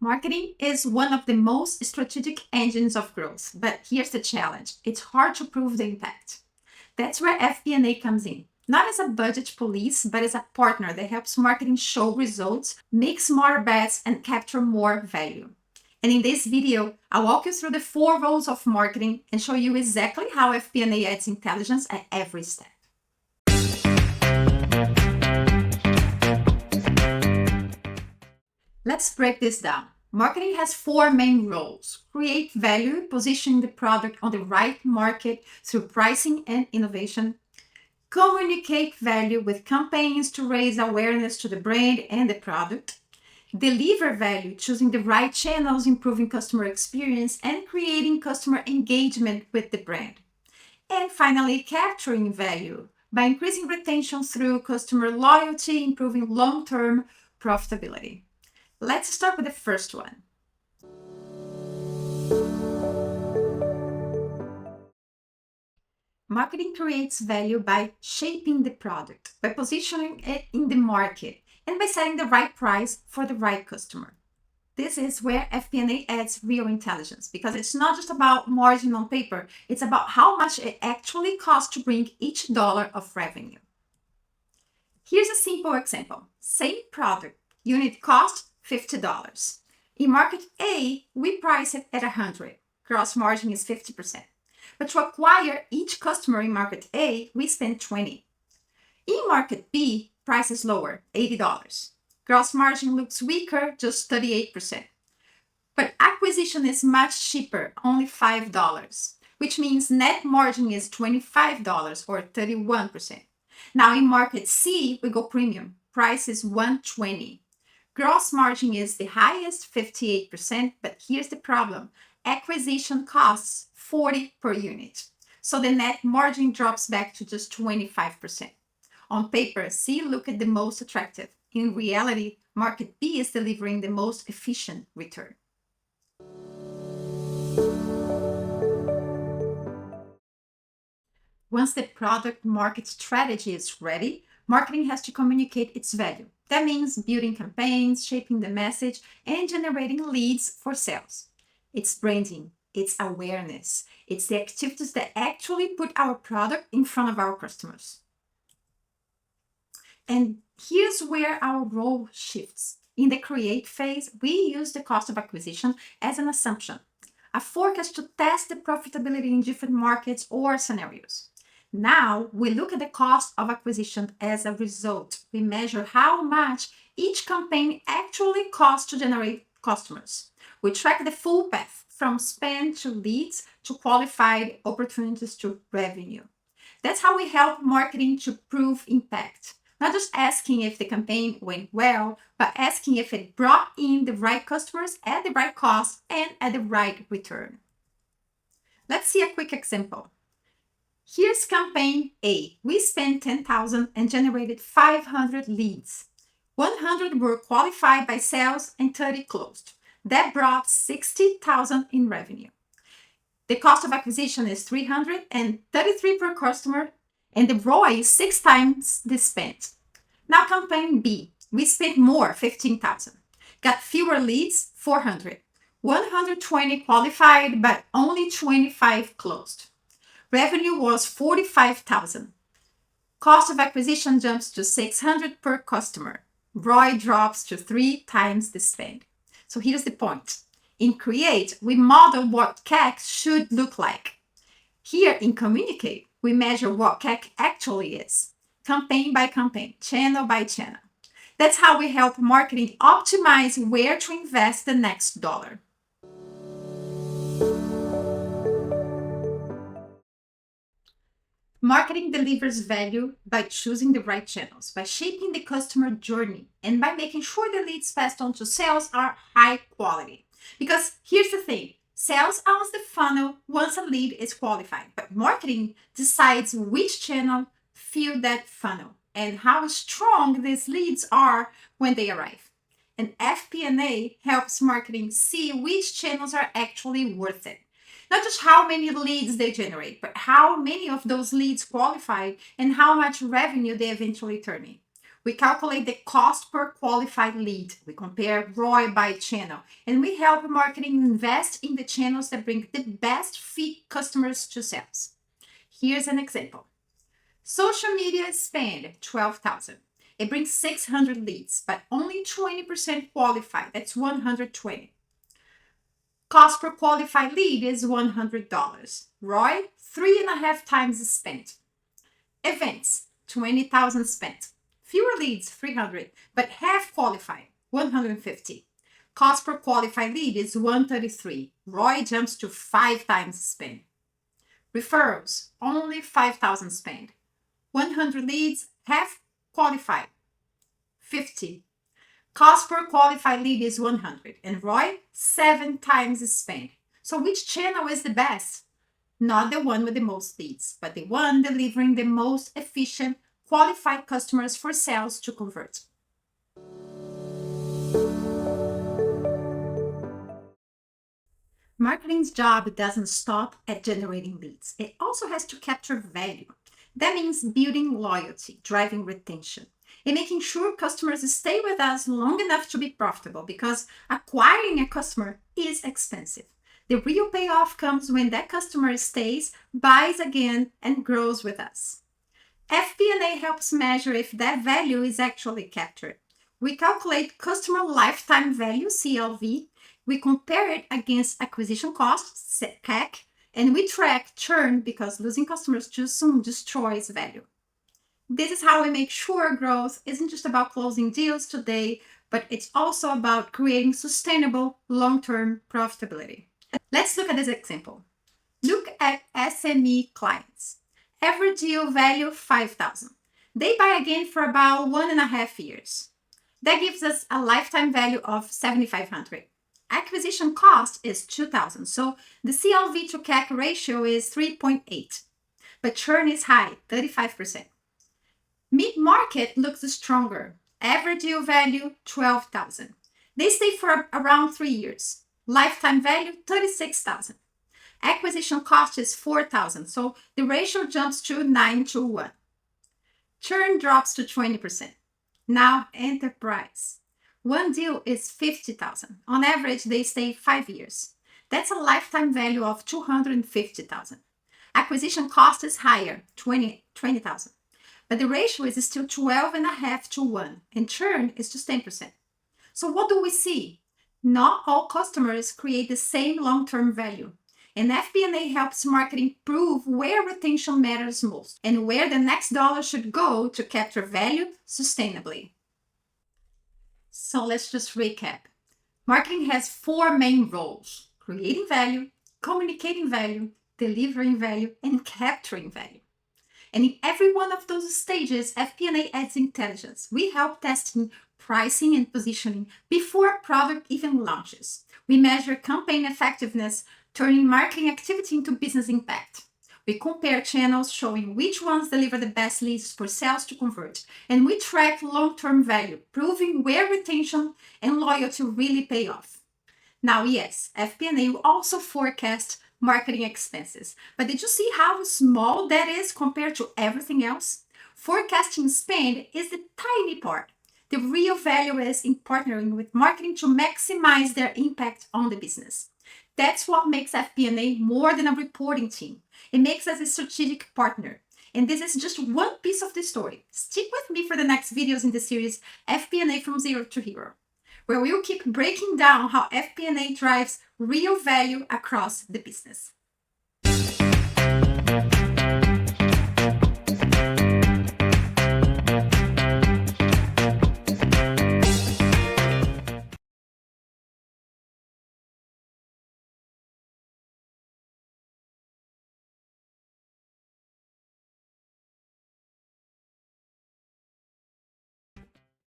Marketing is one of the most strategic engines of growth, but here's the challenge. It's hard to prove the impact. That's where FP&A comes in. Not as a budget police, but as a partner that helps marketing show results, make smarter bets, and capture more value. And in this video, I'll walk you through the 4 roles of marketing and show you exactly how FP&A adds intelligence at every step. Let's break this down. Marketing has 4 main roles. Create value, positioning the product on the right market through pricing and innovation. Communicate value with campaigns to raise awareness to the brand and the product. Deliver value, choosing the right channels, improving customer experience, and creating customer engagement with the brand. And finally, capturing value by increasing retention through customer loyalty, improving long-term profitability. Let's start with the first one. Marketing creates value by shaping the product, by positioning it in the market, and by setting the right price for the right customer. This is where FP&A adds real intelligence, because it's not just about margin on paper, it's about how much it actually costs to bring each dollar of revenue. Here's a simple example. Same product, unit cost $50. In market A, we price it at $100. Gross margin is 50%. But to acquire each customer in market A, we spend $20. In market B, price is lower, $80. Gross margin looks weaker, just 38%. But acquisition is much cheaper, only $5, which means net margin is $25 or 31%. Now in market C, we go premium. Price is $120. Gross margin is the highest, 58%, but here's the problem. Acquisition costs $40 per unit. So the net margin drops back to just 25%. On paper, C look at the most attractive. In reality, market B is delivering the most efficient return. Once the product market strategy is ready, marketing has to communicate its value. That means building campaigns, shaping the message, and generating leads for sales. It's branding, it's awareness, it's the activities that actually put our product in front of our customers. And here's where our role shifts. In the create phase, we use the cost of acquisition as an assumption, a forecast to test the profitability in different markets or scenarios. Now, we look at the cost of acquisition as a result. We measure how much each campaign actually costs to generate customers. We track the full path from spend to leads to qualified opportunities to revenue. That's how we help marketing to prove impact. Not just asking if the campaign went well, but asking if it brought in the right customers at the right cost and at the right return. Let's see a quick example. Here's campaign A. We spent $10,000 and generated 500 leads. 100 were qualified by sales and 30 closed. That brought $60,000 in revenue. The cost of acquisition is $333 per customer, and the ROI is 6 times the spend. Now campaign B. We spent more, $15,000. Got fewer leads, 400. 120 qualified, but only 25 closed. Revenue was $45,000. Cost of acquisition jumps to $600 per customer. ROI drops to 3 times the spend. So here's the point. In Create, we model what CAC should look like. Here in Communicate, we measure what CAC actually is, campaign by campaign, channel by channel. That's how we help marketing optimize where to invest the next dollar. Marketing delivers value by choosing the right channels, by shaping the customer journey, and by making sure the leads passed on to sales are high quality. Because here's the thing, sales owns the funnel once a lead is qualified, but marketing decides which channel fill that funnel and how strong these leads are when they arrive. And FP&A helps marketing see which channels are actually worth it. Not just how many leads they generate, but how many of those leads qualified and how much revenue they eventually turn in. We calculate the cost per qualified lead. We compare ROI by channel, and we help marketing invest in the channels that bring the best fit customers to sales. Here's an example. Social media spend $12,000. It brings 600 leads, but only 20% qualified. That's 120. Cost per qualified lead is $100. ROI, 3.5 times spent. Events, 20,000 spent. Fewer leads, 300, but half qualified, 150. Cost per qualified lead is 133. ROI jumps to 5 times spend. Referrals, only 5,000 spent. 100 leads, half qualified, 50. Cost per qualified lead is 100, and ROI, 7 times spent. So which channel is the best? Not the one with the most leads, but the one delivering the most efficient, qualified customers for sales to convert. Marketing's job doesn't stop at generating leads. It also has to capture value. That means building loyalty, driving retention, and making sure customers stay with us long enough to be profitable, because acquiring a customer is expensive. The real payoff comes when that customer stays, buys again, and grows with us. FP&A helps measure if that value is actually captured. We calculate customer lifetime value, CLV. We compare it against acquisition costs, CAC, and we track churn, because losing customers too soon destroys value. This is how we make sure growth isn't just about closing deals today, but it's also about creating sustainable long-term profitability. Let's look at this example. Look at SME clients. Average deal value $5,000. They buy again for about 1.5 years. That gives us a lifetime value of $7,500. Acquisition cost is $2,000, so the CLV to CAC ratio is 3.8. But churn is high, 35%. Mid-market looks stronger. Average deal value $12,000. They stay for around 3 years. Lifetime value $36,000. Acquisition cost is $4,000, so the ratio jumps to 9:1. Churn drops to 20%. Now, enterprise. One deal is $50,000. On average, they stay 5 years. That's a lifetime value of $250,000. Acquisition cost is higher, $20,000. But the ratio is still 12.5:1, and churn is just 10%. So what do we see? Not all customers create the same long-term value. And FP&A helps marketing prove where retention matters most and where the next dollar should go to capture value sustainably. So let's just recap. Marketing has 4 main roles: creating value, communicating value, delivering value, and capturing value. And in every one of those stages, FP&A adds intelligence. We help testing pricing and positioning before a product even launches. We measure campaign effectiveness, turning marketing activity into business impact. We compare channels, showing which ones deliver the best leads for sales to convert. And we track long-term value, proving where retention and loyalty really pay off. Now, yes, FP&A will also forecast marketing expenses. But did you see how small that is compared to everything else? Forecasting spend is the tiny part. The real value is in partnering with marketing to maximize their impact on the business. That's what makes FP&A more than a reporting team. It makes us a strategic partner. And this is just one piece of the story. Stick with me for the next videos in the series FP&A from Zero to Hero, where we'll keep breaking down how FP&A drives real value across the business.